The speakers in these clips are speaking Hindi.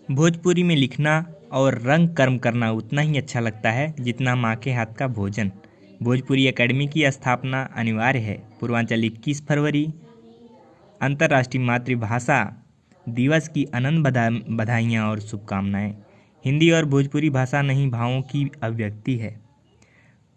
भोजपुरी में लिखना और रंग कर्म करना उतना ही अच्छा लगता है जितना माँ के हाथ का भोजन। भोजपुरी एकेडमी की स्थापना अनिवार्य है। पूर्वांचल 21 फरवरी अंतर्राष्ट्रीय मातृभाषा दिवस की अनंत बधाइयाँ और शुभकामनाएं। हिंदी और भोजपुरी भाषा नहीं, भावों की अभिव्यक्ति है।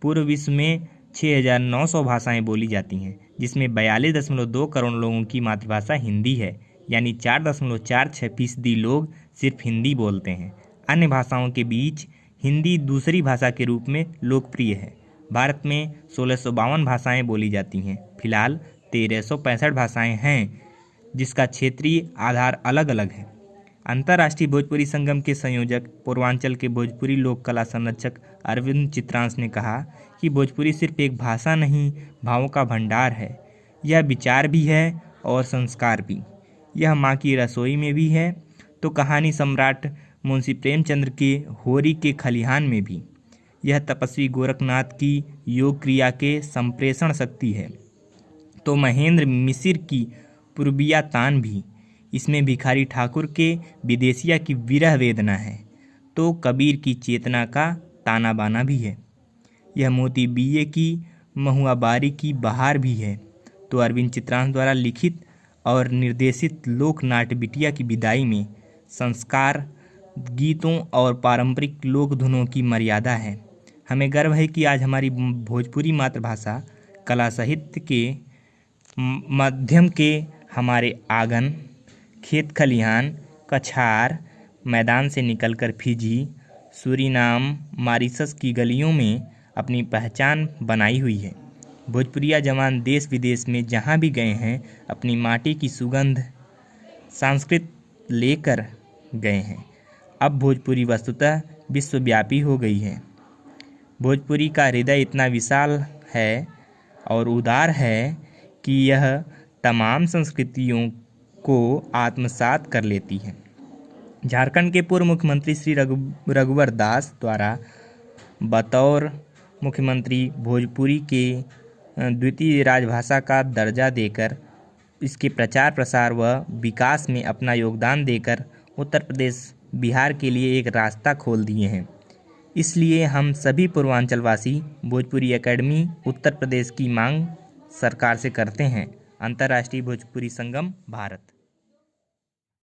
पूरे विश्व में 6,900 भाषाएं बोली जाती हैं, जिसमें 42.2 करोड़ लोगों की मातृभाषा हिंदी है, यानी 4.46% लोग सिर्फ हिंदी बोलते हैं। अन्य भाषाओं के बीच हिंदी दूसरी भाषा के रूप में लोकप्रिय है। भारत में 1652 भाषाएं बोली जाती हैं। फिलहाल 1365 भाषाएं हैं, जिसका क्षेत्रीय आधार अलग अलग है। अंतर्राष्ट्रीय भोजपुरी संगम के संयोजक, पूर्वांचल के भोजपुरी लोक कला संरक्षक अरविंद चित्रांश ने कहा कि भोजपुरी सिर्फ एक भाषा नहीं, भावों का भंडार है। यह विचार भी है और संस्कार भी। यह माँ की रसोई में भी है तो कहानी सम्राट मुंशी प्रेमचंद्र के होरी के खलिहान में भी। यह तपस्वी गोरखनाथ की योग क्रिया के संप्रेषण शक्ति है तो महेंद्र मिसिर की पूर्बिया तान भी। इसमें भिखारी ठाकुर के विदेशिया की विरह वेदना है तो कबीर की चेतना का ताना बाना भी है। यह मोती बीए की महुआबारी की बहार भी है तो अरविंद चित्रांश द्वारा लिखित और निर्देशित लोक नाट्य बिटिया की विदाई में संस्कार, गीतों और पारंपरिक लोक धुनों की मर्यादा है। हमें गर्व है कि आज हमारी भोजपुरी मातृभाषा कला साहित्य के माध्यम के हमारे आंगन, खेत खलिहान, कछार मैदान से निकलकर फिजी, सूरीनाम, मॉरिशस की गलियों में अपनी पहचान बनाई हुई है। भोजपुरिया जवान देश विदेश में जहाँ भी गए हैं, अपनी माटी की सुगंध, संस्कृति लेकर गए हैं। अब भोजपुरी वस्तुतः विश्वव्यापी हो गई है। भोजपुरी का हृदय इतना विशाल है और उदार है कि यह तमाम संस्कृतियों को आत्मसात कर लेती है। झारखंड के पूर्व मुख्यमंत्री श्री रघुवर दास द्वारा बतौर मुख्यमंत्री भोजपुरी के द्वितीय राजभाषा का दर्जा देकर इसके प्रचार प्रसार व विकास में अपना योगदान देकर उत्तर प्रदेश बिहार के लिए एक रास्ता खोल दिए हैं। इसलिए हम सभी पूर्वांचलवासी भोजपुरी एकेडमी उत्तर प्रदेश की मांग सरकार से करते हैं। अंतर्राष्ट्रीय भोजपुरी संगम, भारत।